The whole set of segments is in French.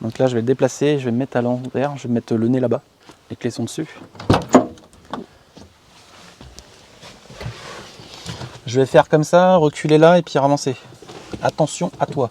Donc là, je vais le déplacer, je vais me mettre à l'envers, je vais mettre le nez là-bas. Les clés sont dessus. Je vais faire comme ça, reculer là et puis ramasser. Attention à toi.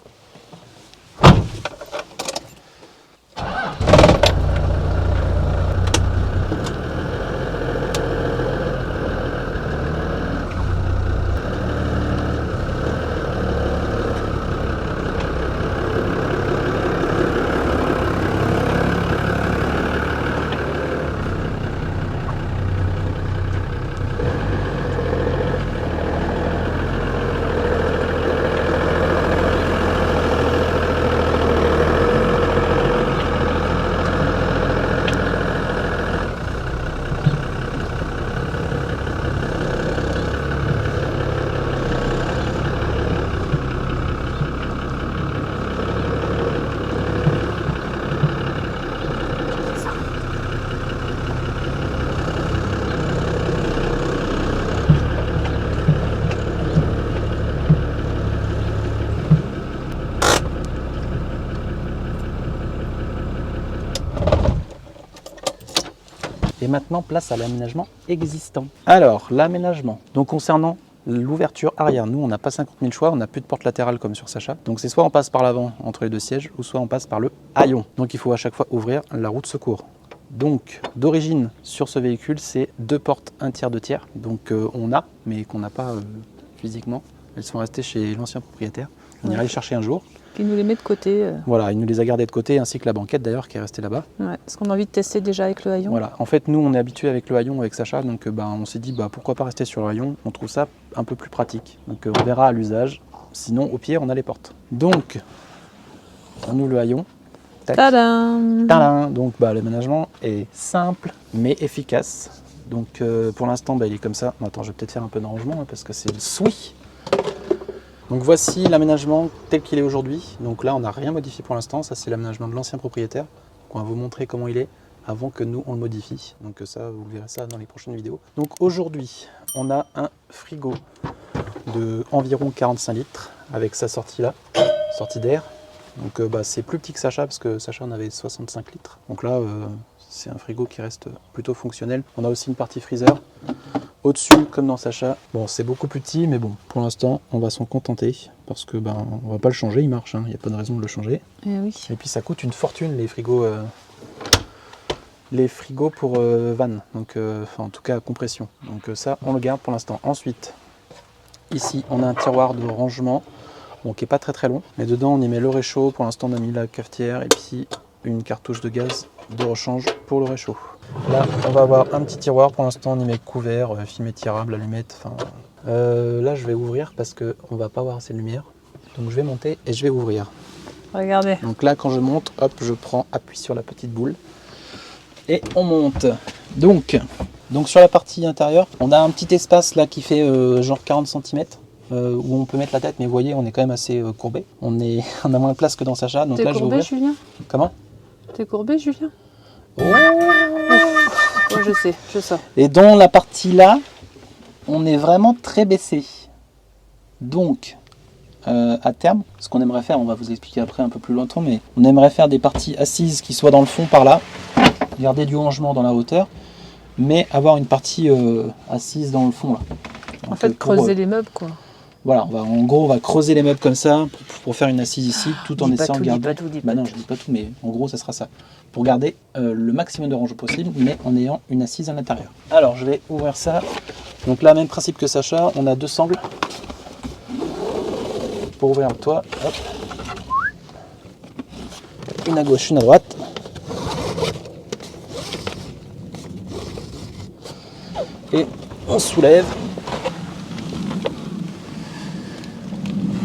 Et maintenant, place à l'aménagement existant. Alors, l'aménagement. Donc, concernant l'ouverture arrière, nous, on n'a pas 50 000 choix, on n'a plus de porte latérale comme sur Sacha. Donc, c'est soit on passe par l'avant entre les deux sièges, ou soit on passe par le haillon. Donc, il faut à chaque fois ouvrir la roue de secours. Donc, d'origine, sur ce véhicule, c'est 2 portes 1 tiers, 2 tiers. Donc, on a, mais qu'on n'a pas physiquement. Elles sont restées chez l'ancien propriétaire. On ira les chercher un jour. Qui nous les met de côté. Voilà, il nous les a gardés de côté, ainsi que la banquette d'ailleurs qui est restée là-bas. Ouais, parce qu'on a envie de tester déjà avec le haillon. Voilà, en fait nous on est habitué avec le haillon avec Sacha, donc on s'est dit pourquoi pas rester sur le haillon, on trouve ça un peu plus pratique. Donc on verra à l'usage, sinon au pied on a les portes. Donc on ouvre le haillon. Tadam! Tadam. Donc l'aménagement est simple mais efficace. Donc pour l'instant il est comme ça. Attends, je vais peut-être faire un peu d'arrangement parce que c'est le souhait. Donc voici l'aménagement tel qu'il est aujourd'hui. Donc là on n'a rien modifié pour l'instant, ça c'est l'aménagement de l'ancien propriétaire. Donc, on va vous montrer comment il est avant que nous on le modifie. Donc ça vous verrez ça dans les prochaines vidéos. Donc aujourd'hui on a un frigo de environ 45 litres avec sa sortie là, sortie d'air. Donc c'est plus petit que Sacha parce que Sacha en avait 65 litres. Donc là c'est un frigo qui reste plutôt fonctionnel. On a aussi une partie freezer. Au-dessus, comme dans Sacha, bon, c'est beaucoup plus petit, mais bon, pour l'instant, on va s'en contenter parce que on va pas le changer, il marche, il n'y a pas de raison de le changer. Oui. Et puis ça coûte une fortune les frigos pour van, donc en tout cas compression. Donc ça, on le garde pour l'instant. Ensuite, ici, on a un tiroir de rangement, bon, qui est pas très long, mais dedans on y met le réchaud. Pour l'instant, on a mis la cafetière et puis une cartouche de gaz de rechange pour le réchaud. Là, on va avoir un petit tiroir. Pour l'instant, on y met couvert, film étirable, allumettes. Là, je vais ouvrir parce qu'on va pas avoir assez de lumière. Donc, je vais monter et je vais ouvrir. Regardez. Donc là, quand je monte, hop, je prends appui sur la petite boule et on monte. Donc sur la partie intérieure, on a un petit espace là qui fait genre 40 cm où on peut mettre la tête. Mais vous voyez, on est quand même assez courbé. On a moins de place que dans Sacha. Donc T'es là, courbé, Julien? Comment? T'es courbé, Julien? Oh. Ouais, je sais. Et dans la partie là, on est vraiment très baissé. Donc, à terme, ce qu'on aimerait faire, on va vous expliquer après un peu plus longtemps, mais on aimerait faire des parties assises qui soient dans le fond par là, garder du rangement dans la hauteur, mais avoir une partie assise dans le fond là. En fait, creuser les meubles quoi. Voilà, en gros, on va creuser les meubles comme ça pour faire une assise ici, tout en essayant de garder. Non, je dis pas tout, mais en gros, ça sera ça. Pour garder le maximum de rangement possible, mais en ayant une assise à l'intérieur. Alors, je vais ouvrir ça. Donc là, même principe que Sacha, on a 2 sangles pour ouvrir le toit. Hop. Une à gauche, une à droite. Et on soulève.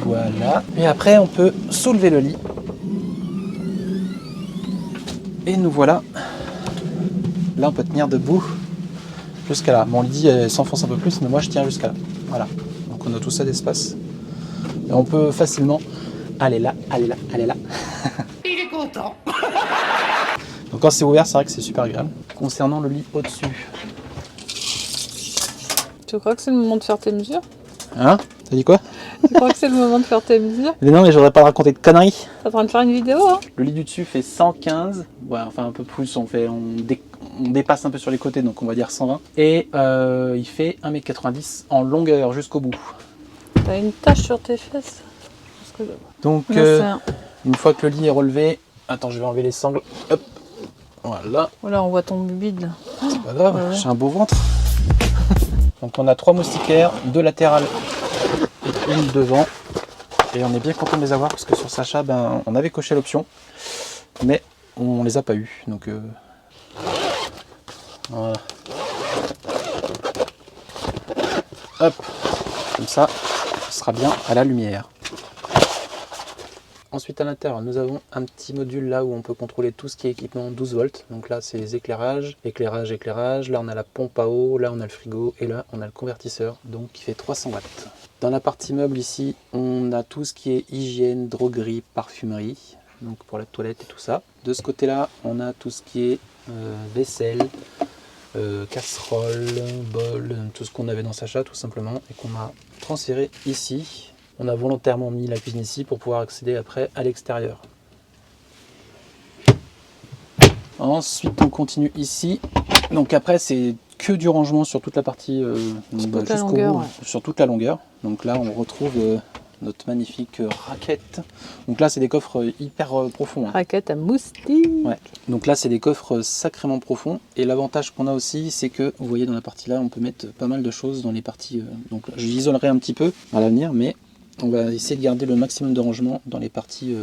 Voilà. Et après, on peut soulever le lit. Et nous voilà. Là, on peut tenir debout jusqu'à là. Mon lit s'enfonce un peu plus, mais moi, je tiens jusqu'à là. Voilà. Donc, on a tout ça d'espace. Et on peut facilement aller là, aller là, aller là. Il est content. Donc, quand c'est ouvert, c'est vrai que c'est super agréable. Concernant le lit au-dessus. Tu crois que c'est le moment de faire tes mesures? Hein? T'as dit quoi? Tu crois que c'est le moment de faire tes mesures? Mais non, mais je voudrais pas raconter de conneries. T'es en train de faire une vidéo, hein? Le lit du dessus fait 115, ouais, enfin un peu plus, on dépasse un peu sur les côtés, donc on va dire 120. Et il fait 1,90 m en longueur jusqu'au bout. T'as une tache sur tes fesses. Parce que... Donc Là, une fois que le lit est relevé, attends, je vais enlever les sangles. Hop, voilà, voilà, on voit ton bubide. c'est pas grave, Ouais. j'ai un beau ventre. Donc on a 3 moustiquaires, 2 latérales et une devant. Et on est bien content de les avoir parce que sur Sacha, ben, on avait coché l'option, mais on les a pas eu. Donc voilà. Hop, comme ça, ce sera bien à la lumière. Ensuite à l'intérieur, nous avons un petit module là où on peut contrôler tout ce qui est équipement 12 volts. Donc là, c'est les éclairages, éclairage. Là, on a la pompe à eau, là, on a le frigo et là, on a le convertisseur, donc qui fait 300 watts. Dans la partie meuble ici, on a tout ce qui est hygiène, droguerie, parfumerie, donc pour la toilette et tout ça. De ce côté-là, on a tout ce qui est vaisselle, casserole, bol, tout ce qu'on avait dans Sacha tout simplement et qu'on a transféré ici. On a volontairement mis la cuisine ici pour pouvoir accéder après à l'extérieur. Ensuite, on continue ici. Donc après, c'est que du rangement sur toute la partie, jusqu'au bout, longueur, ouais. sur toute la longueur. Donc là, on retrouve notre magnifique raquette. Donc là, c'est des coffres hyper profonds. Hein. Raquette à moustique. Ouais. Donc là, c'est des coffres sacrément profonds. Et l'avantage qu'on a aussi, c'est que, vous voyez, dans la partie là, on peut mettre pas mal de choses dans les parties. Donc je l'isolerai un petit peu à l'avenir, mais on va essayer de garder le maximum de rangement dans les parties.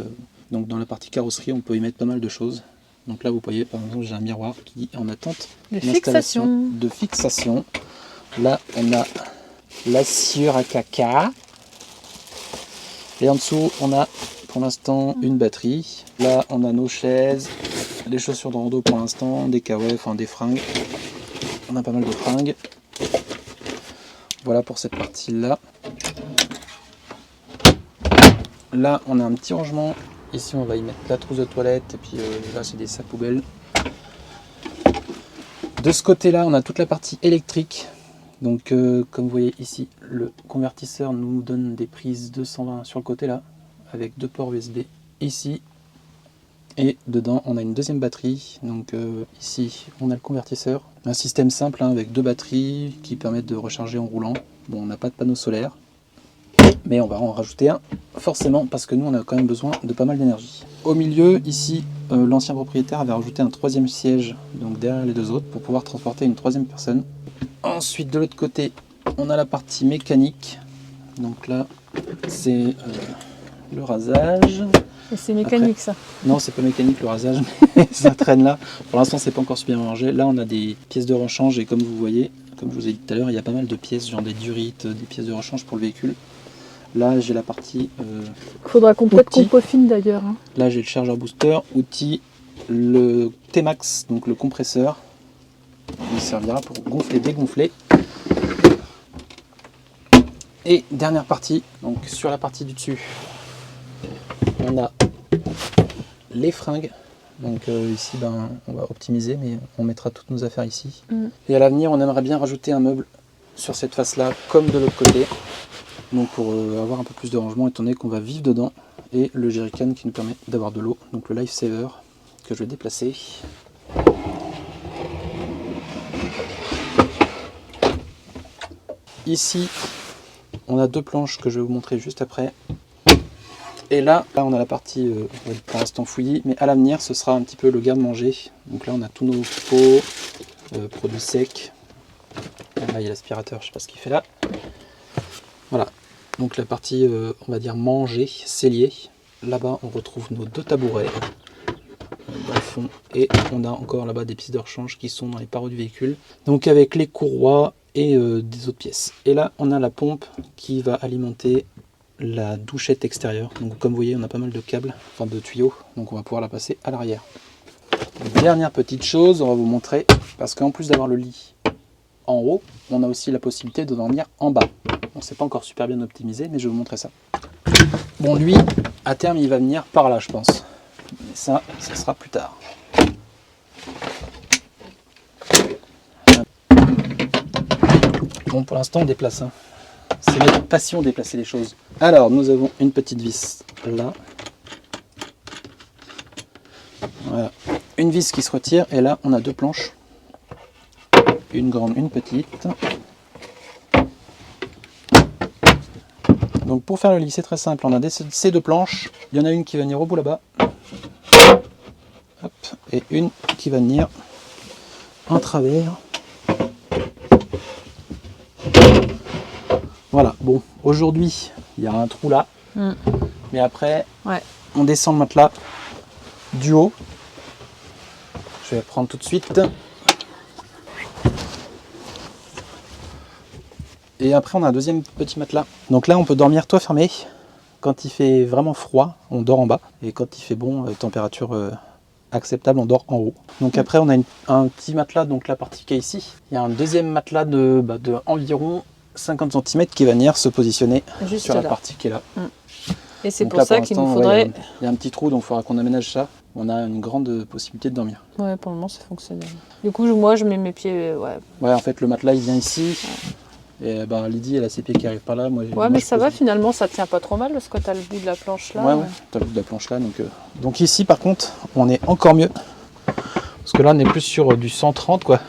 Donc dans la partie carrosserie, on peut y mettre pas mal de choses. Donc là, vous voyez, par exemple, j'ai un miroir qui est en attente De fixation. Là, on a la sciure à caca. Et en dessous, on a pour l'instant une batterie. Là, on a nos chaises, les chaussures de rando pour l'instant, des kawaii, enfin des fringues. On a pas mal de fringues. Voilà pour cette partie-là. Là, on a un petit rangement. Ici, on va y mettre la trousse de toilette. Et puis là, c'est des sacs poubelles. De ce côté-là, on a toute la partie électrique. Donc, comme vous voyez ici, le convertisseur nous donne des prises 220 sur le côté là, avec 2 ports USB ici. Et dedans, on a une deuxième batterie. Donc ici, on a le convertisseur. Un système simple hein, avec 2 batteries qui permettent de recharger en roulant. Bon, on n'a pas de panneau solaire. Mais on va en rajouter un, forcément, parce que nous, on a quand même besoin de pas mal d'énergie. Au milieu, ici, l'ancien propriétaire avait rajouté un 3e siège, donc derrière les 2 autres, pour pouvoir transporter une 3e personne. Ensuite, de l'autre côté, on a la partie mécanique. Donc là, c'est le rasage. Et c'est mécanique. Après, ça. Non, c'est pas mécanique le rasage, mais ça traîne là. Pour l'instant, c'est pas encore super bien rangé. Là, on a des pièces de rechange et comme vous voyez, comme je vous ai dit tout à l'heure, il y a pas mal de pièces, genre des durites, des pièces de rechange pour le véhicule. Là, j'ai la partie. Faudra qu'on peut-être qu'on peaufine d'ailleurs. Hein. Là, j'ai le chargeur booster, outils, le T-Max, donc le compresseur. Il servira pour gonfler, dégonfler. Et dernière partie, donc sur la partie du dessus, on a les fringues. Donc ici, ben, on va optimiser, mais on mettra toutes nos affaires ici. Et à l'avenir, on aimerait bien rajouter un meuble sur cette face-là, comme de l'autre côté. Donc pour avoir un peu plus de rangement, étant donné qu'on va vivre dedans. Et le jerrycan qui nous permet d'avoir de l'eau, donc le Lifesaver, que je vais déplacer. Ici, on a 2 planches que je vais vous montrer juste après. Et là on a la partie pour l'instant fouillis, mais à l'avenir, ce sera un petit peu le garde-manger. Donc là, on a tous nos pots, produits secs. Là, il y a l'aspirateur, je ne sais pas ce qu'il fait là. Voilà. Donc la partie, on va dire manger, cellier. Là-bas, on retrouve nos 2 tabourets dans le fond. Et on a encore là-bas des pièces de rechange qui sont dans les parois du véhicule. Donc avec les courroies et des autres pièces. Et là, on a la pompe qui va alimenter la douchette extérieure. Donc comme vous voyez, on a pas mal de câbles, enfin de tuyaux. Donc on va pouvoir la passer à l'arrière. Dernière petite chose, on va vous montrer, parce qu'en plus d'avoir le lit en haut, on a aussi la possibilité de dormir en bas. Bon, c'est pas encore super bien optimisé, mais je vais vous montrer ça. Bon, lui, à terme, il va venir par là, je pense. Mais ça sera plus tard. Bon, pour l'instant, on déplace. Hein. C'est notre passion, déplacer les choses. Alors, nous avons une petite vis là. Voilà. Une vis qui se retire et là, on a 2 planches. Une grande, une petite. Donc pour faire le lit, c'est très simple. On a ces 2 planches. Il y en a une qui va venir au bout là-bas. Hop. Et une qui va venir en travers. Voilà. Bon, aujourd'hui, il y a un trou là. Mais après, on descend le matelas du haut. Je vais prendre tout de suite. Et après, on a un deuxième petit matelas. Donc là, on peut dormir toit fermé. Quand il fait vraiment froid, on dort en bas. Et quand il fait bon, température acceptable, on dort en haut. Donc après, on a un petit matelas, donc la partie qui est ici. Il y a un deuxième matelas de environ 50 cm qui va venir se positionner juste sur la là. partie qui est là. Et c'est Donc pour là, ça pour qu'il nous l'instant, faudrait... il y a un petit trou, donc il faudra qu'on aménage ça. On a une grande possibilité de dormir. Ouais, pour le moment, c'est fonctionnel. Du coup, moi, je mets mes pieds... Ouais, en fait, le matelas, il vient ici. Et Lydie, elle a ses pieds qui arrivent par là. Moi, mais ça va, finalement, ça tient pas trop mal parce que t'as le bout de la planche là. Ouais, t'as le bout de la planche là. Donc ici, par contre, on est encore mieux. Parce que là, on est plus sur du 130, quoi.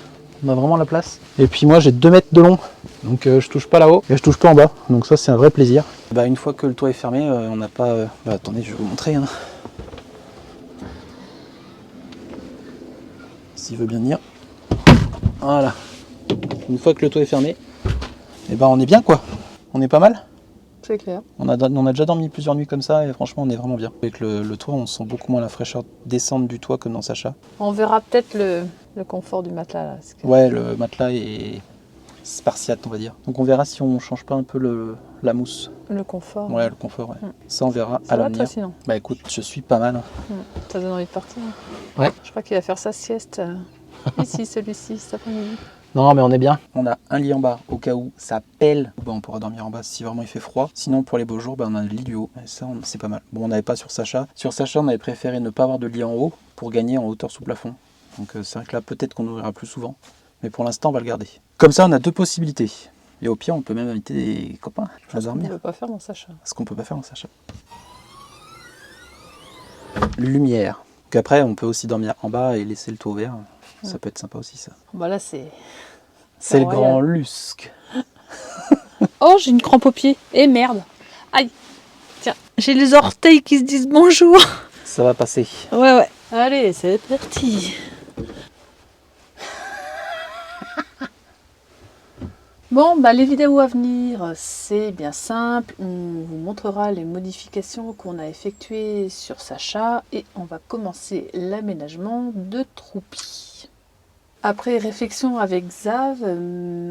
On a vraiment la place. Et puis moi, j'ai 2 mètres de long. Donc je touche pas là-haut et je touche pas en bas. Donc ça, c'est un vrai plaisir. Une fois que le toit est fermé, on n'a pas... attendez, je vais vous montrer. Hein. S'il veut bien venir. Voilà. Une fois que le toit est fermé, on est bien, quoi. On est pas mal. C'est clair. On a déjà dormi plusieurs nuits comme ça et franchement, on est vraiment bien. Avec le toit, on sent beaucoup moins la fraîcheur descendre du toit que dans Sacha. On verra peut-être le confort du matelas là. Ouais, le matelas est spartiate, on va dire. Donc on verra si on change pas un peu la mousse. Le confort. Ouais, le confort, ouais. Ça, on verra Ça à va, l'avenir. toi, sinon? Écoute, je suis pas mal. T'as donné envie de partir? Ouais. Je crois qu'il va faire sa sieste ici, celui-ci, cet après-midi. Non, mais on est bien. On a un lit en bas au cas où ça pèle. On pourra dormir en bas si vraiment il fait froid. Sinon, pour les beaux jours, on a le lit du haut. Et ça, c'est pas mal. Bon, on n'avait pas sur Sacha. Sur Sacha, on avait préféré ne pas avoir de lit en haut pour gagner en hauteur sous plafond. Donc c'est vrai que là, peut-être qu'on ouvrira plus souvent. Mais pour l'instant, on va le garder. Comme ça, on a 2 possibilités. Et au pire, on peut même inviter des copains à dormir. On ne peut pas faire dans Sacha. Ce qu'on peut pas faire dans Sacha. Lumière. Donc après, on peut aussi dormir en bas et laisser le toit ouvert. Ça peut être sympa aussi, ça. Là, c'est... C'est le grand lusque. Oh, j'ai une crampe au pied. Et merde. Aïe. Tiens, j'ai les orteils qui se disent bonjour. Ça va passer. Ouais. Allez, c'est parti. Bon, les vidéos à venir, c'est bien simple. On vous montrera les modifications qu'on a effectuées sur Sacha et on va commencer l'aménagement de Troupi. Après réflexion avec Xav,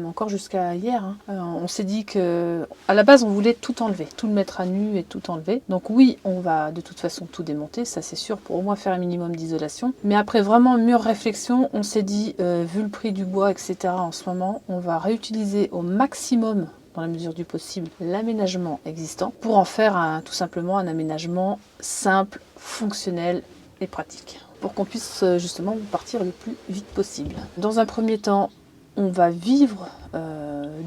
encore jusqu'à hier, on s'est dit que à la base on voulait tout enlever, tout le mettre à nu et tout enlever. Donc oui, on va de toute façon tout démonter, ça c'est sûr, pour au moins faire un minimum d'isolation. Mais après vraiment mûre réflexion, on s'est dit, vu le prix du bois, etc. en ce moment, on va réutiliser au maximum, dans la mesure du possible, l'aménagement existant pour en faire tout simplement un aménagement simple, fonctionnel et pratique, pour qu'on puisse justement partir le plus vite possible. Dans un premier temps, on va vivre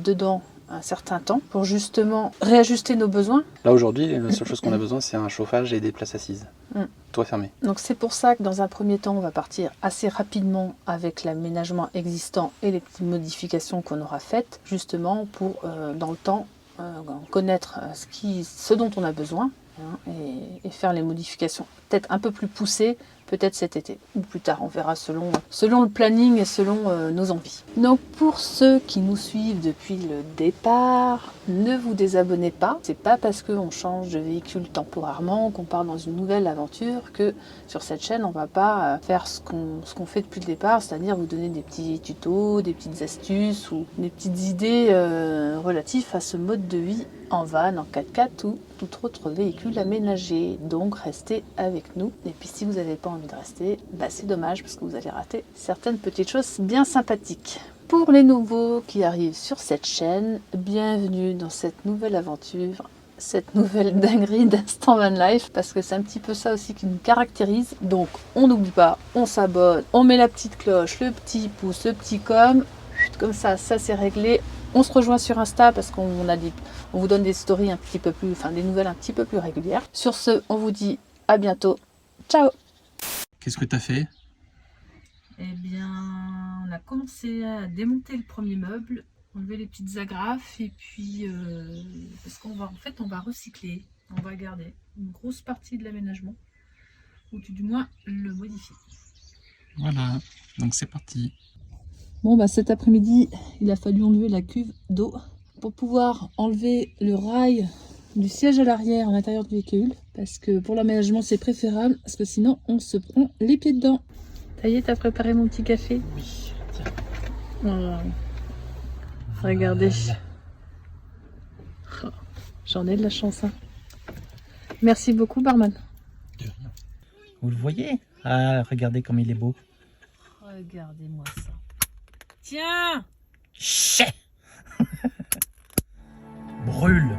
dedans un certain temps pour justement réajuster nos besoins. Là aujourd'hui, la seule chose qu'on a besoin, c'est un chauffage et des places assises. Toit fermé. Donc c'est pour ça que dans un premier temps, on va partir assez rapidement avec l'aménagement existant et les petites modifications qu'on aura faites, justement pour, dans le temps, connaître ce dont on a besoin et faire les modifications peut-être un peu plus poussées, peut-être cet été ou plus tard, on verra selon le planning et selon nos envies. Donc pour ceux qui nous suivent depuis le départ, ne vous désabonnez pas. C'est pas parce qu'on change de véhicule temporairement, qu'on part dans une nouvelle aventure, que sur cette chaîne on va pas faire ce qu'on fait depuis le départ, c'est-à-dire vous donner des petits tutos, des petites astuces ou des petites idées relatives à ce mode de vie en van, en 4x4 ou tout autre véhicule aménagé. Donc restez avec nous. Et puis si vous n'avez pas envie de rester, c'est dommage parce que vous allez rater certaines petites choses bien sympathiques. Pour les nouveaux qui arrivent sur cette chaîne, bienvenue dans cette nouvelle aventure, cette nouvelle dinguerie d'Instant Van Life, parce que c'est un petit peu ça aussi qui nous caractérise. Donc on n'oublie pas, on s'abonne, on met la petite cloche, le petit pouce, le petit comme ça c'est réglé. On se rejoint sur Insta parce qu'on vous donne des stories un petit peu plus, enfin des nouvelles un petit peu plus régulières. Sur ce, on vous dit à bientôt. Ciao. Qu'est-ce que tu as fait? Eh bien, on a commencé à démonter le premier meuble, enlever les petites agrafes et puis parce qu'on va en fait on va recycler, on va garder une grosse partie de l'aménagement ou du moins le modifier. Voilà, donc c'est parti. Bon bah cet après-midi, il a fallu enlever la cuve d'eau pour pouvoir enlever le rail du siège à l'arrière à l'intérieur du véhicule parce que pour l'aménagement c'est préférable parce que sinon on se prend les pieds dedans. Ça y est, t'as préparé mon petit café? Oui, tiens. Oh. Regardez. Oh, j'en ai de la chance. Hein. Merci beaucoup, barman. De rien. Vous le voyez? Ah, regardez comme il est beau. Regardez-moi ça. Tiens! Chais. Brûle.